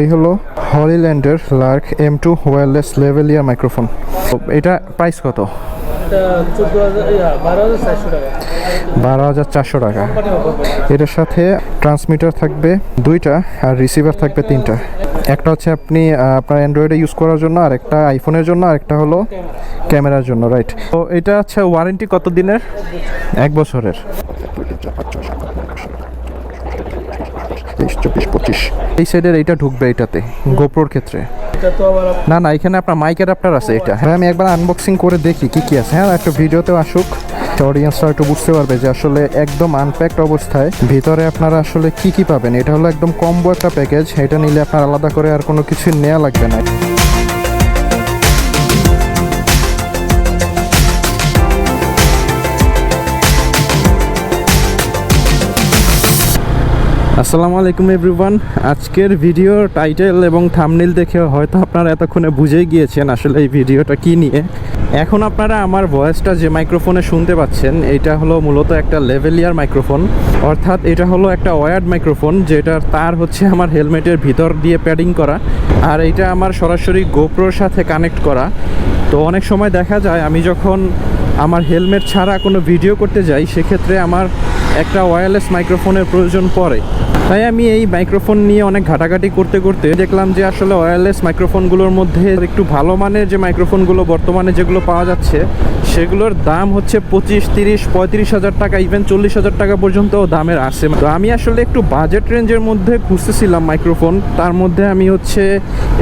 এই হলো হলিল্যান্ডের Lark M2 wireless lavalier microphone. এটা প্রাইস কত? 12,400 টাকা। এটার সাথে ট্রান্সমিটার থাকবে 2টা আর রিসিভার থাকবে 3টা। একটা হচ্ছে আপনি আপনার অ্যান্ড্রয়েডে ইউজ করার জন্য, আর একটা আইফোনের জন্য, আর একটা হলো ক্যামেরার জন্য, রাইট? তো এটা হচ্ছে ওয়ারেন্টি কত দিনের? 1 বছরের। 24-25 এই সাইডের এইটা ঢুকবে এটাতে, গোপ্রোর ক্ষেত্রে। না না, এখানে আপনার মাইক অ্যাডাপ্টার আছে। এটা হ্যাঁ, আমি একবার আনবক্সিং করে দেখি কি কি আছে। হ্যাঁ, একটা ভিডিওতেও আসুক, অডিয়েন্সরা একটু বুঝতে পারবে যে আসলে একদম আনপ্যাকড অবস্থায় ভিতরে আপনারা আসলে কি কি পাবেন। এটা হলো একদম কম্বো একটা প্যাকেজ। এটা নিলে আপনার আলাদা করে আর কোনো কিছু নেওয়া লাগবে না। আসসালামু আলাইকুম এভরিওয়ান। আজকের ভিডিও টাইটেল এবং থাম্বনেল দেখে হয়তো আপনারা এতক্ষণে বুঝেই গিয়েছেন আসলে এই ভিডিওটা কি নিয়ে। এখন আপনারা আমার ভয়েসটা যে মাইক্রোফোনে শুনতে পাচ্ছেন, এটা হলো মূলত একটা লেভেলিয়ার মাইক্রোফোন, অর্থাৎ এটা হলো একটা ওয়্যার্ড মাইক্রোফোন, যেটার তার হচ্ছে আমার হেলমেটের ভিতর দিয়ে প্যাডিং করা, আর এইটা আমার সরাসরি গোপ্রোর সাথে কানেক্ট করা। তো অনেক সময় দেখা যায় আমি যখন আমার হেলমেট ছাড়া কোনো ভিডিও করতে যাই, সেক্ষেত্রে আমার একটা ওয়্যারলেস মাইক্রোফোনের প্রয়োজন পড়ে। তাই আমি এই মাইক্রোফোন নিয়ে অনেক ঘাটাঘাটি করতে করতে দেখলাম যে আসলে ওয়্যারলেস মাইক্রোফোনগুলোর মধ্যে একটু ভালো মানের যে মাইক্রোফোনগুলো বর্তমানে যেগুলো পাওয়া যাচ্ছে, সেগুলোর দাম হচ্ছে 25, 30, 35 হাজার টাকা, ইভেন 40 হাজার টাকা পর্যন্ত দামের আছে। তো আমি আসলে একটু বাজেট রেঞ্জের মধ্যে খুঁজতেছিলাম মাইক্রোফোন। তার মধ্যে আমি হচ্ছে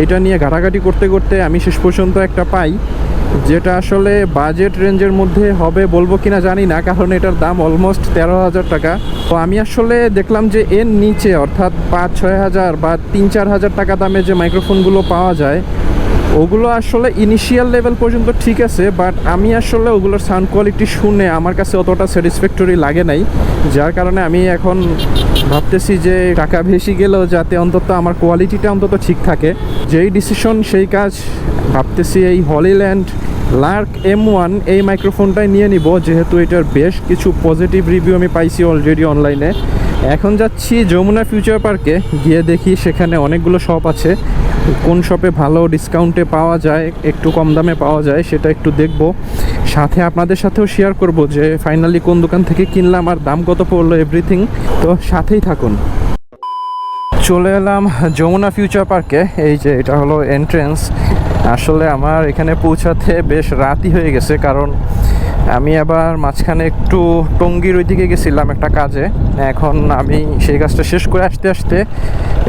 এটা নিয়ে ঘাটাঘাটি করতে করতে আমি শেষ পর্যন্ত একটা পাই, যেটা আসলে বাজেট রেঞ্জের মধ্যে হবে বলবো কিনা জানি না, কারণ এটার দাম অলমোস্ট 13,000 টাকা। তো আমি আসলে দেখলাম যে এর নিচে, অর্থাৎ 5-6 হাজার বা 3-4 হাজার টাকা দামে যে মাইক্রোফোনগুলো পাওয়া যায়, ওগুলো আসলে ইনিশিয়াল লেভেল পর্যন্ত ঠিক আছে, বাট আমি আসলে ওগুলোর সাউন্ড কোয়ালিটি শুনে আমার কাছে অতটা স্যাটিসফ্যাক্টরি লাগে নাই। যার কারণে আমি এখন ভাবতেছি যে টাকা বেশি গেলেও যাতে অন্তত আমার কোয়ালিটিটা অন্তত ঠিক থাকে। যেই ডিসিশন সেই কাজ। ভাবতেছি এই হলিল্যান্ড লার্ক M1 এই মাইক্রোফোনটাই নিয়ে নিব, যেহেতু এটার বেশ কিছু পজিটিভ রিভিউ আমি পাইছি অলরেডি অনলাইনে। এখন যাচ্ছি যমুনা ফিউচার পার্কে, গিয়ে দেখি সেখানে অনেকগুলো শপ আছে, কোন শপে ভালো ডিসকাউন্টে পাওয়া যায়, একটু কম দামে পাওয়া যায়, সেটা একটু দেখব। সাথে আপনাদের সাথেও শেয়ার করব যে ফাইনালি কোন দোকান থেকে কিনলাম আর দাম কত পড়লো, এভরিথিং। তো সাথেই থাকুন। চলে এলাম যমুনা ফিউচার পার্কে। এই যে এটা হলো এন্ট্রেন্স। আসলে আমার এখানে পৌঁছাতে বেশ রাতই হয়ে গেছে, কারণ আমি আবার মাঝখানে একটু টঙ্গীর ওইদিকে গেছিলাম একটা কাজে। এখন আমি সেই কাজটা শেষ করে আসতে আসতে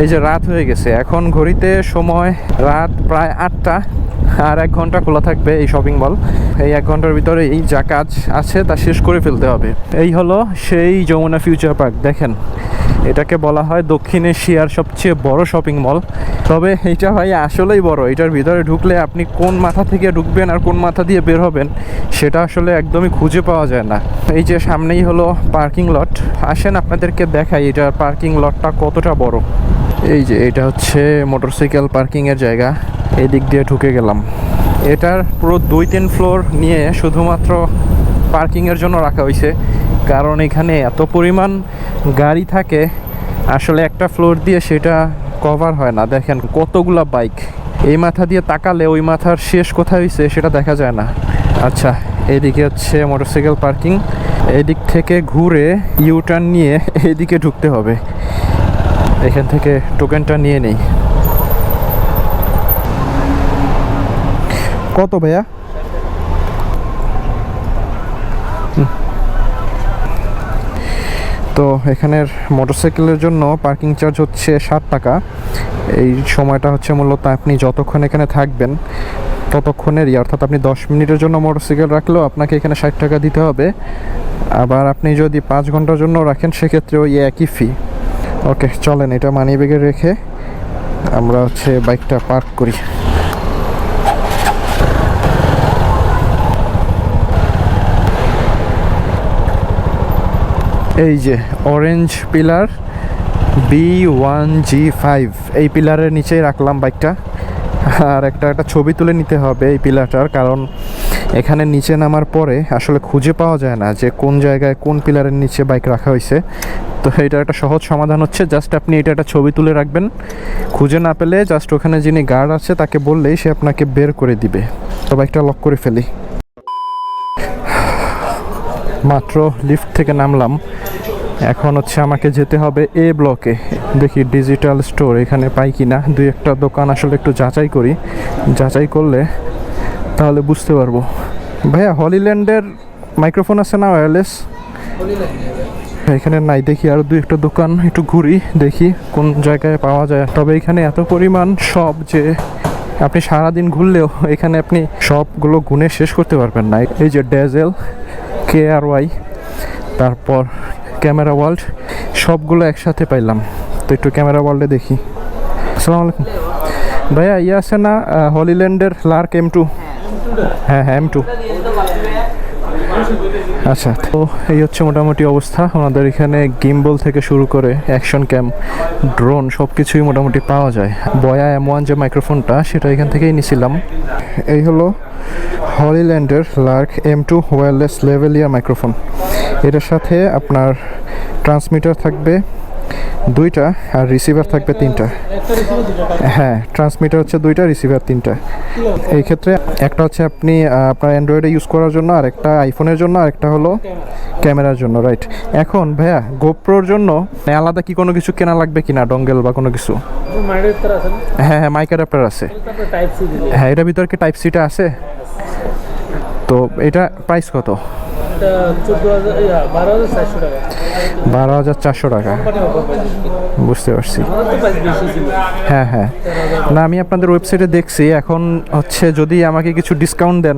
এই যে রাত হয়ে গেছে। এখন ঘড়িতে সময় রাত প্রায় 8টা, আর 1 ঘন্টা খোলা থাকবে এই শপিং মল। এই 1 ঘন্টার ভিতরে এই যা কাজ আছে তা শেষ করে ফেলতে হবে। এই হলো সেই যমুনা ফিউচার পার্ক। দেখেন, এটাকে বলা হয় দক্ষিণ এশিয়ার সবচেয়ে বড় শপিং মল। তবে এইটা ভাই আসলেই বড়। এটার ভিতরে ঢুকলে আপনি কোন মাথা থেকে ঢুকবেন আর কোন মাথা দিয়ে বের হবেন সেটা আসলে একদমই খুঁজে পাওয়া যায় না। এই যে সামনেই হলো পার্কিং লট। আসেন আপনাদেরকে দেখাই এটার পার্কিং লটটা কতটা বড়। এই যে এটা হচ্ছে মোটরসাইকেল পার্কিংয়ের জায়গা। এই দিক দিয়ে ঢুকে গেলাম। এটার পুরো 2-3 ফ্লোর নিয়ে শুধুমাত্র পার্কিংয়ের জন্য রাখা হয়েছে, কারণ এখানে এত পরিমাণ গাড়ি থাকে, আসলে একটা ফ্লোর দিয়ে সেটা কভার হয় না। দেখেন কতগুলা বাইক, এই মাথা দিয়ে তাকালে ওই মাথার শেষ কোথায় হয়েছে সেটা দেখা যায় না। আচ্ছা, এইদিকে হচ্ছে মোটরসাইকেল পার্কিং। এদিক থেকে ঘুরে ইউটার্ন নিয়ে এইদিকে ঢুকতে হবে। এখান থেকে টোকেনটা নিয়ে নেই। কত ভাইয়া? তো এখানের মোটরসাইকেলের জন্য পার্কিং চার্জ হচ্ছে 60 টাকা। এই সময়টা হচ্ছে মূলত আপনি যতক্ষণ এখানে থাকবেন ততক্ষণেরই, অর্থাৎ আপনি 10 মিনিটের জন্য মোটরসাইকেল রাখলেও আপনাকে এখানে 60 টাকা দিতে হবে। আবার আপনি যদি 5 ঘন্টার জন্য রাখেন সেক্ষেত্রে ওই একই ফি। ওকে, চলেন এটা মানি ব্যাগে রেখে আমরা হচ্ছে বাইকটা পার্ক করি। এই যে অরেঞ্জ পিলার B1G5, এই পিলারের নিচেই রাখলাম বাইকটা। আর একটা ছবি তুলে নিতে হবে এই পিলারটার, কারণ এখানে নিচে নামার পরে আসলে খুঁজে পাওয়া যায় না যে কোন জায়গায় কোন পিলারের নিচে বাইক রাখা হয়েছে। তো এটার একটা সহজ সমাধান হচ্ছে জাস্ট আপনি এটা একটা ছবি তুলে রাখবেন, খুঁজে না পেলে জাস্ট ওখানে যিনি গার্ড আছে তাকে বললেই সে আপনাকে বের করে দিবে। তো বাইকটা লক করে ফেলি। মাত্র লিফট থেকে নামলাম, এখন হচ্ছে আমাকে যেতে হবে এ ব্লকে। দেখি ডিজিটাল স্টোর এখানে পাই কি না, দুই একটা দোকান আসলে একটু যাচাই করি, যাচাই করলে তাহলে বুঝতে পারবো। ভাইয়া হলিল্যান্ডের মাইক্রোফোন আছে না ওয়্যারলেস? এখানে নাই, দেখি আরও দুই একটা দোকান একটু ঘুরি, দেখি কোন জায়গায় পাওয়া যায়। তবে এখানে এত পরিমাণ সব যে আপনি সারাদিন ঘুরলেও এখানে আপনি সবগুলো গুনে শেষ করতে পারবেন না। এই যে ডেজেল, KRY, তারপর ক্যামেরা ওয়ার্ল্ড, সবগুলো একসাথে পাইলাম। তো একটু ক্যামেরা ওয়ার্ল্ডে দেখি। আসসালামু আলাইকুম ভাইয়া, ইয়ে আছে না হলিল্যান্ডের লার্ক M2? হ্যাঁ হ্যাঁ M2। আচ্ছা, তো এই হচ্ছে মোটামুটি অবস্থা। আমাদের এখানে গিম্বল থেকে শুরু করে অ্যাকশন ক্যাম, ড্রোন সব কিছুই মোটামুটি পাওয়া যায়। বয়া M1 যে মাইক্রোফোনটা সেটা এখান থেকেই নিয়েছিলাম। এই হলো হলিল্যান্ডের Lark M2 wireless lavalier microphone. এটার সাথে আপনার ট্রান্সমিটার থাকবে 2টা আর রিসিভার থাকবে 3টা। হ্যাঁ, ট্রান্সমিটার হচ্ছে 2টা, রিসিভার 3টা। এই ক্ষেত্রে একটা হচ্ছে আপনি আপনার অ্যান্ড্রয়েডে ইউজ করার জন্য, আর একটা আইফোনের জন্য, আর একটা হলো ক্যামেরার জন্য, রাইট। এখন ভাইয়া গোপ্রোর জন্য আলাদা কি কোনো কিছু কেনা লাগবে কিনা, ডঙ্গেল বা কোনো কিছু? হ্যাঁ হ্যাঁ, মাইক অ্যাডাপ্টার আছে। হ্যাঁ, এটার ভিতরে কি টাইপ সিটা আছে? তো এটা প্রাইস কত? 12,400 টাকা। বুঝতে পারছি। হ্যাঁ হ্যাঁ, না আমি আপনাদের ওয়েবসাইটে দেখছি। এখন হচ্ছে যদি আমাকে কিছু ডিসকাউন্ট দেন,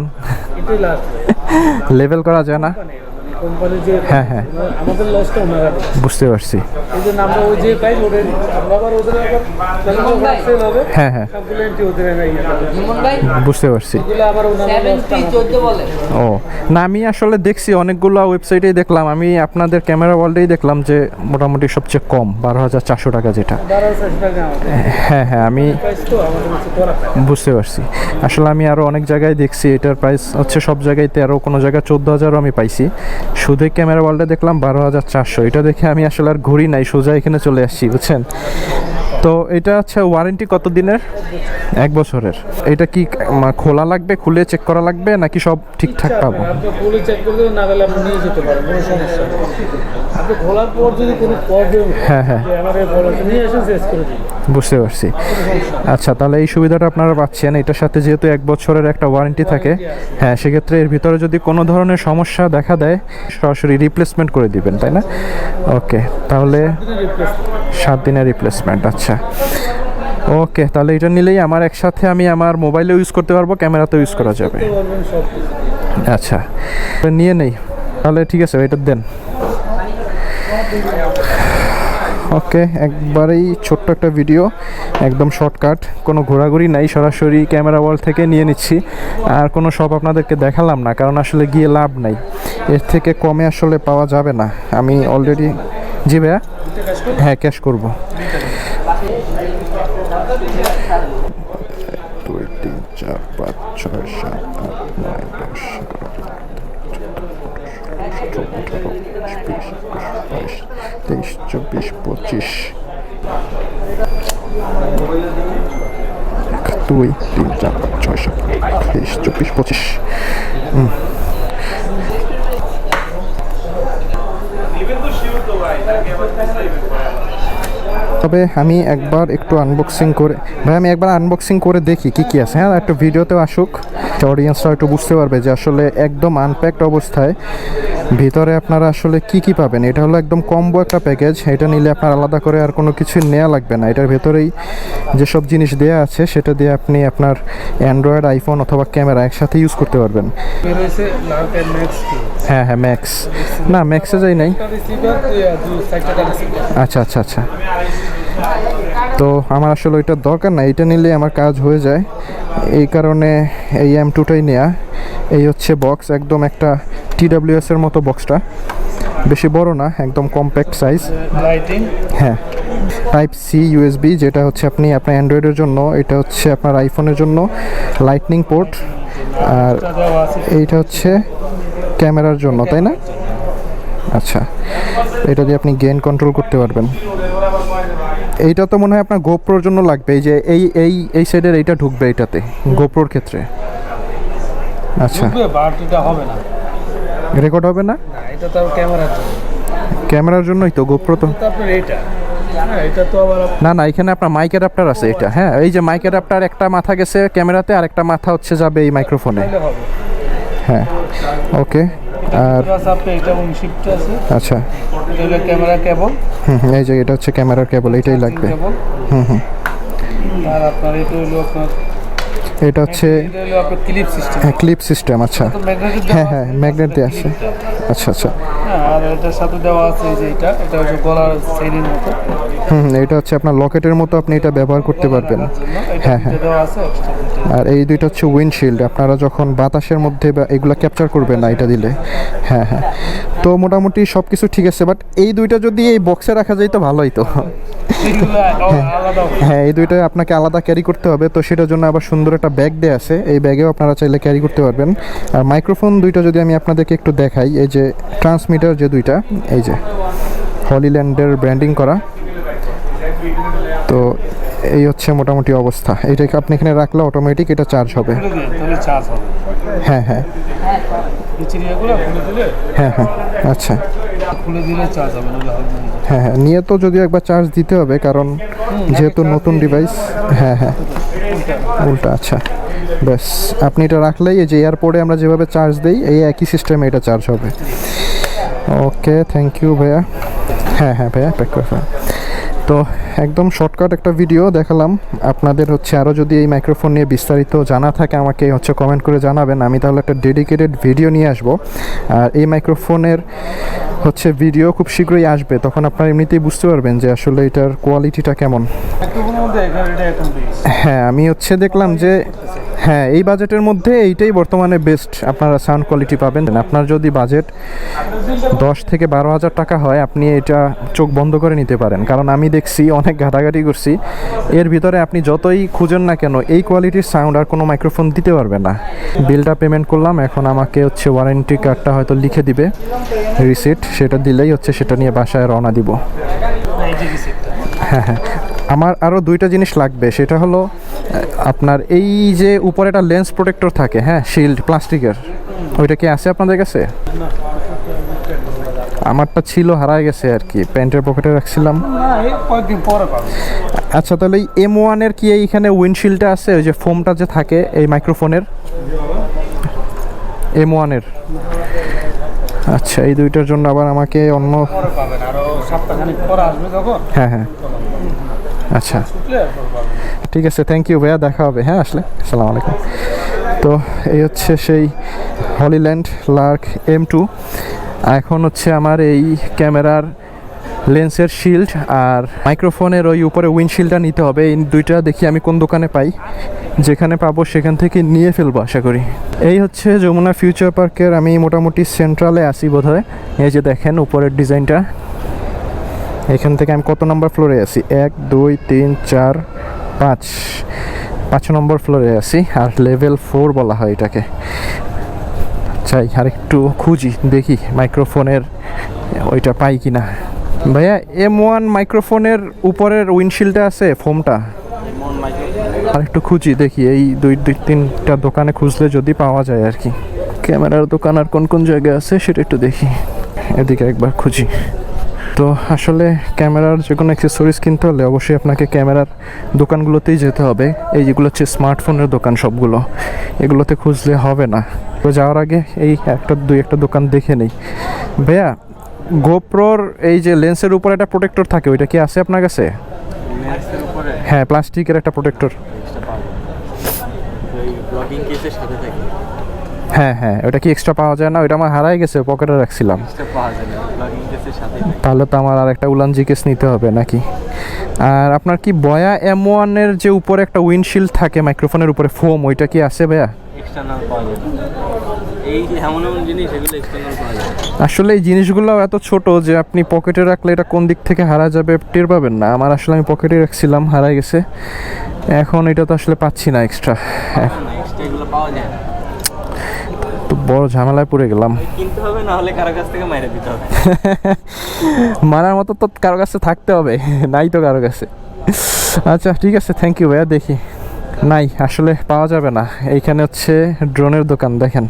লেভেল করা যায় না? হ্যাঁ হ্যাঁ, বুঝতে পারছি। হ্যাঁ হ্যাঁ, বুঝতে পারছি। ও না, আমি আসলে দেখছি অনেকগুলো ওয়েবসাইটেই দেখলাম, আমি আপনাদের ক্যামেরা ওয়ার্ল্ডেই দেখলাম যে মোটামুটি সবচেয়ে কম 12,400 টাকা যেটা। হ্যাঁ হ্যাঁ, আমি বুঝতে পারছি। আসলে আমি আরও অনেক জায়গায় দেখছি এটার প্রাইস হচ্ছে সব জায়গায় 13, কোনো জায়গায় 14,000 আমি পাইছি। শুধু ক্যামেরা ওয়ার্ল্ডে দেখলাম 12,400। এটা দেখে আমি আসলে আর ঘুরি নাই, সোজা এখানে চলে আসছি, বুঝছেন। তো এটা হচ্ছে ওয়ারেন্টি কত দিনের? 1 বছরের। এটা কি খোলা লাগবে, খুলে চেক করা লাগবে নাকি সব ঠিকঠাক পাবো? খুলে চেক করলে না গেলে আপনি নিয়ে যেতে পারেন, কোনো সমস্যা নেই। আপনি খোলার পর যদি কোনো প্রবলেম, হ্যাঁ হ্যাঁ, নিয়ে এসে চেক করে দিন। বুঝতে পারছি। আচ্ছা, তাহলে এই সুবিধাটা আপনারা পাচ্ছেন। এটার সাথে যেহেতু 1 বছরের একটা ওয়ারেন্টি থাকে, হ্যাঁ, সেক্ষেত্রে এর ভিতরে যদি কোনো ধরনের সমস্যা দেখা দেয় সরাসরি রিপ্লেসমেন্ট করে দিবেন, তাই না? ওকে, তাহলে 7 দিনের রিপ্লেসমেন্ট। আচ্ছা ওকে, তাহলে এটা নিলেই আমার একসাথে আমি আমার মোবাইলেও ইউজ করতে পারবো, ক্যামেরাতেও ইউজ করা যাবে। আচ্ছা, নিয়ে নেই তাহলে, ঠিক আছে, এটা দেন। ওকে, একবারেই ছোট্ট একটা ভিডিও, একদম শর্টকাট, কোনো ঘোরাঘুরি নাই, সরাসরি ক্যামেরা ওয়ার্ল্ড থেকে নিয়ে নিচ্ছি। আর কোনো শপ আপনাদেরকে দেখালাম না, কারণ আসলে গিয়ে লাভ নাই, এর থেকে কমে আসলে পাওয়া যাবে না। আমি অলরেডি, জি ভাইয়া, হ্যাঁ ক্যাশ করবো। 2, 3, 4, 5, 6, 7, 8, 9, 10, 11, 12, 13, 14, 15, 16, 17, 18, 19, 20, 21, 22, 2, 3, 4, 5, 6, 7, 23, 24, 25। তবে আমি একবার একটু আনবক্সিং করে, ভাই আমি একবার আনবক্সিং করে দেখি কি কি আছে। হ্যাঁ, একটু ভিডিওতেও আসুক, অডিয়েন্সরা একটু বুঝতে পারবে যে আসলে একদম আনপ্যাকড অবস্থায় ভিতরে আপনারা আসলে কি কি পাবেন। এটা হলো একদম কম্বো একটা প্যাকেজ, এটা নিলে আপনার আলাদা করে আর কোনো কিছু নেওয়া লাগবে না। এটার ভেতরেই যেসব জিনিস দেওয়া আছে সেটা দিয়ে আপনি আপনার অ্যান্ড্রয়েড, আইফোন অথবা ক্যামেরা একসাথে ইউজ করতে পারবেন। হ্যাঁ হ্যাঁ, ম্যাক্স না, ম্যাক্সে যাই নাই। আচ্ছা আচ্ছা আচ্ছা, তো আমার আসলে ওইটার দরকার না, এটা নিলে আমার কাজ হয়ে যায়, এই কারণে এই M2টাই নেওয়া। এই হচ্ছে বক্স, একদম একটা TWS এর মতো বক্সটা। বেশি বড় না, একদম কম্প্যাক্ট সাইজ। লাইটিং, হ্যাঁ, টাইপ সি ইউএসবি, যেটা হচ্ছে আপনি আপনার অ্যান্ড্রয়েডের জন্য, এটা হচ্ছে আপনার আইফোনের জন্য লাইটনিং পোর্ট, আর দেওয়া আছে। এইটা হচ্ছে ক্যামেরার জন্য, তাই না? আচ্ছা, এটা দিয়ে আপনি গেইন কন্ট্রোল করতে পারবেন। এইটা তো মনে হয় আপনার গোপ্রোর জন্য লাগবে, এই যে এই সাইডের এইটা ঢুকবে এটাতে গোপ্রোর ক্ষেত্রে। আচ্ছা, বাট এটা হবে না, রেকর্ড হবে না? এটা তো ক্যামেরার জন্য। ক্যামেরার জন্যই তো গোপ্রো তো। তারপরে এটা, এটা তো আবার না না, এখানে আপনার মাইক অ্যাডাপ্টার আছে এটা। হ্যাঁ, এই যে মাইক অ্যাডাপ্টার, একটা মাথা গেছে ক্যামেরাতে আর একটা মাথা হচ্ছে যাবে এই মাইক্রোফোনে। হবে। হ্যাঁ, ওকে। আর প্লাস আপনি এটা শিফট আছে, আচ্ছা, এটা হলো ক্যামেরা কেবল, এই যে এটা হচ্ছে ক্যামেরার কেবল, এটাই লাগবে। কেবল। আর আপনার এটা হলো আপনার, এটা হচ্ছে এটা হলো আপনার ক্লিপ সিস্টেম। হ্যাঁ, ক্লিপ সিস্টেম। আচ্ছা, তো ম্যাগনেটিক হ্যাঁ হ্যাঁ, ম্যাগনেট দিয়ে আছে। আচ্ছা আচ্ছা, আর এটার সাথে দেওয়া আছে এই যে এটা হচ্ছে গলার চেইনের মতো। এটা হচ্ছে আপনার লকেটের মতো, আপনি এটা ব্যবহার করতে পারবেন। হ্যাঁ হ্যাঁ, দেওয়া আছে extra। আর এই দুইটা হচ্ছে উইন্ডশিল্ড, আপনারা যখন বাতাসের মধ্যে বা এগুলা ক্যাপচার করবেন না এটা দিলে। হ্যাঁ হ্যাঁ, তো মোটামুটি সব কিছু ঠিক আছে, বাট এই দুইটা যদি এই বক্সে রাখা যায় তো ভালোই তো। এগুলো আলাদা হবে। হ্যাঁ, এই দুইটা আপনাকে আলাদা ক্যারি করতে হবে, তো সেটার জন্য আবার সুন্দর একটা ব্যাগ দেওয়া আছে, এই ব্যাগেও আপনারা চাইলে ক্যারি করতে পারবেন। আর মাইক্রোফোন দুইটা যদি আমি আপনাদেরকে একটু দেখাই, এই যে ট্রান্সমিটার যে দুইটা, এই যে হলিল্যান্ডের ব্র্যান্ডিং করা, তো এই হচ্ছে মোটামুটি অবস্থা। এইটাকে আপনি এখানে রাখলে অটোমেটিক এটা চার্জ হবে। খুলে দিন, তাহলে চার্জ হবে। হ্যাঁ হ্যাঁ এই চিড়িয়াগুলো খুলে দিলে, হ্যাঁ হ্যাঁ, আচ্ছা, খুলে দিলে চার্জ হবে, নাহলে হবে না। হ্যাঁ হ্যাঁ, নিয়ে তো যদিও একবার চার্জ দিতে হবে, কারণ যেহেতু নতুন ডিভাইস। হ্যাঁ হ্যাঁ, উল্টা। আচ্ছা, ব্যাস আপনি এটা রাখলেই এই যে এয়ারপোর্টে আমরা যেভাবে চার্জ দিই, এই একই সিস্টেমে এটা চার্জ হবে। ওকে, থ্যাংক ইউ ভাইয়া। হ্যাঁ হ্যাঁ ভাইয়া, প্যাক করে ফেলেন। তো একদম শর্টকাট একটা ভিডিও দেখালাম আপনাদের। হচ্ছে আরও যদি এই মাইক্রোফোন নিয়ে বিস্তারিত জানা থাকে আমাকে হচ্ছে কমেন্ট করে জানাবেন, আমি তাহলে একটা ডেডিকেটেড ভিডিও নিয়ে আসব। আর এই মাইক্রোফোনের হচ্ছে ভিডিও খুব শীঘ্রই আসবে, তখন আপনারা এমনিতেই বুঝতে পারবেন যে আসলে এটার কোয়ালিটিটা কেমন। মাইক্রোফোনের মধ্যে এটা এখন বেশ। হ্যাঁ, আমি হচ্ছে দেখলাম যে হ্যাঁ, এই বাজেটের মধ্যে এইটাই বর্তমানে বেস্ট আপনারা সাউন্ড কোয়ালিটি পাবেন। আপনার যদি বাজেট 10 থেকে 12 হাজার টাকা হয়, আপনি এটা চোখ বন্ধ করে নিতে পারেন, কারণ আমি দেখছি অনেক ঘাটাঘাটি করছি, এর ভিতরে আপনি যতই খুঁজেন না কেন এই কোয়ালিটির সাউন্ড আর কোনো মাইক্রোফোন দিতে পারবে না। বিলটা পেমেন্ট করলাম, এখন আমাকে হচ্ছে ওয়ারেন্টি কার্ডটা হয়তো লিখে দিবে, রিসিট, সেটা দিলেই হচ্ছে সেটা নিয়ে বাসায় রওনা দিব। হ্যাঁ হ্যাঁ, আমার আরও দুইটা জিনিস লাগবে, সেটা হলো আপনার এই যে উপরে একটা লেন্স প্রোটেক্টর থাকে, হ্যাঁ, শিল্ড প্লাস্টিকের, ওইটা কি আছে আপনাদের কাছে? আমারটা ছিল, হারায় গেছে আর কি, প্যান্টের পকেটে রাখছিলাম। না, এই কয়েকদিন পরে পাবেন। আচ্ছা, তাহলে এই M1-এর কি এইখানে উইন্ডশিল্ডটা আছে, ওই যে ফোমটা যে থাকে এই মাইক্রোফোনের M1-এর? আচ্ছা, এই দুইটার জন্য আবার আমাকে অন্য। পরে পাবেন, আরো সপ্তাহখানেক পরে আসবে যখন। হ্যাঁ হ্যাঁ, আচ্ছা ঠিক আছে, থ্যাংক ইউ ভাইয়া, দেখা হবে হ্যাঁ আসলে। আসসালামু আলাইকুম। তো এই হচ্ছে সেই হলিল্যান্ড লার্ক M2। এখন হচ্ছে আমার এই ক্যামেরার লেন্সের শিল্ড আর মাইক্রোফোনের ওই উপরে উইন্ডশিল্ডটা নিতে হবে। এই দুইটা দেখি আমি কোন দোকানে পাই, যেখানে পাবো সেখান থেকে নিয়ে ফেলবো আশা করি। এই হচ্ছে যমুনা ফিউচার পার্কের, আমি মোটামুটি সেন্ট্রালে আসি বোধহয়। এই যে দেখেন উপরের ডিজাইনটা, এখান থেকে আমি কত নম্বর ফ্লোরে আছি? 1 2 3 4 5 নম্বর ফ্লোরে আছি, আর লেভেল 4 বলা হয় এটাকে। চাই আর একটু খুঁজি, দেখি মাইক্রোফোনের ওইটা পাই কি না। ভাইয়া, M1 মাইক্রোফোনের উপরের উইন্ডশিল্ডটা আছে ফোমটা, আর একটু খুঁজি দেখি, এই দুই তিনটা দোকানে খুঁজলে যদি পাওয়া যায় আর কি। ক্যামেরার দোকান আর কোন কোন জায়গায় আছে সেটা একটু দেখি, এদিকে একবার খুঁজি। তো আসলে ক্যামেরার যে কোনো অ্যাক্সেসরিজ কিনতে হলে অবশ্যই আপনাকে ক্যামেরার দোকানগুলোতেই যেতে হবে। এই যেগুলো হচ্ছে স্মার্টফোনের দোকান সবগুলো, এগুলোতে খুঁজলে হবে না। তো যাওয়ার আগে এই দুই একটা দোকান দেখে নেই। ভাইয়া, গোপ্রোর এই যে লেন্সের উপরে একটা প্রোটেক্টর থাকে, ওইটা কি আছে আপনার কাছে? হ্যাঁ, প্লাস্টিকের একটা প্রোটেক্টর। হ্যাঁ হ্যাঁ, ওটা কি এক্সট্রা পাওয়া যায় না? ওইটা আমার হারাই গেছে, পকেটে রাখছিলাম। তাহলে তো আমার আর একটা উলানজি কেস নিতে হবে নাকি? আর আপনার কি বয়া M1-এর যে উপরে একটা উইন্ডশিল্ড থাকে মাইক্রোফোনের উপরে ফোম, ওইটা কি আছে ভাইয়া? এই এমন এমন জিনিস এগুলো এক্সটার্নাল করা যায়। আসলে এই জিনিসগুলো এত ছোট যে আপনি পকেটে রাখলে এটা কোন দিক থেকে হারা যাবে টের পাবেন না। আমার আসলে আমি পকেটে রাখছিলাম, হারাই গেছে, এখন এটা তো আসলে পাচ্ছি না এক্সট্রা। এক্সট্রা এগুলো পাওয়া যায় না, তো বড় ঝামেলায় পড়ে গেলাম। কিনতে হবে, না হলে কারো কাছ থেকে মাইরে দিতে হবে। মারার মতো তো কারো কাছে থাকতে হবে, নাই তো কারো কাছে। আচ্ছা ঠিক আছে, থ্যাংক ইউ ভাইয়া। দেখি, নাই আসলে পাওয়া যাবে না। এইখানে হচ্ছে ড্রোনের দোকান দেখেন।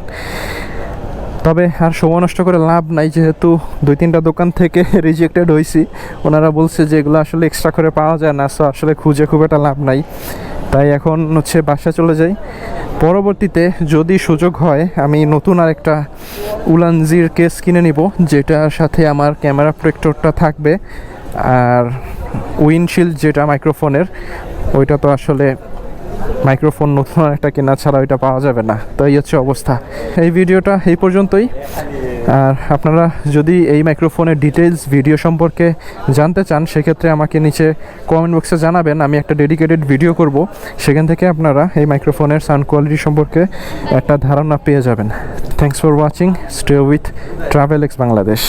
তবে আর সময় নষ্ট করে লাভ নাই, যেহেতু 2-3টা দোকান থেকে রিজেক্টেড হয়েছি। ওনারা বলছে যে এগুলো আসলে এক্সট্রা করে পাওয়া যায় না, সো আসলে খুঁজে খুব একটা লাভ নাই। তাই এখন হচ্ছে বাসায় চলে যাই। পরবর্তীতে যদি সুযোগ হয় আমি নতুন আরেকটা উলানজির কেস কিনে নিব, যেটার সাথে আমার ক্যামেরা প্রোটেক্টরটা থাকবে। আর উইন্ডশিল্ড যেটা মাইক্রোফোনের, ওইটা তো আসলে মাইক্রোফোন নতুন একটা কেনা ছাড়া ওইটা পাওয়া যাবে না। তো এই হচ্ছে অবস্থা। এই ভিডিওটা এই পর্যন্তই। আর আপনারা যদি এই মাইক্রোফোনের ডিটেলস ভিডিও সম্পর্কে জানতে চান, সেক্ষেত্রে আমাকে নিচে কমেন্ট বক্সে জানাবেন, আমি একটা ডেডিকেটেড ভিডিও করব। সেখান থেকে আপনারা এই মাইক্রোফোনের সাউন্ড কোয়ালিটি সম্পর্কে একটা ধারণা পেয়ে যাবেন। Thanks for watching. Stay with travel x Bangladesh.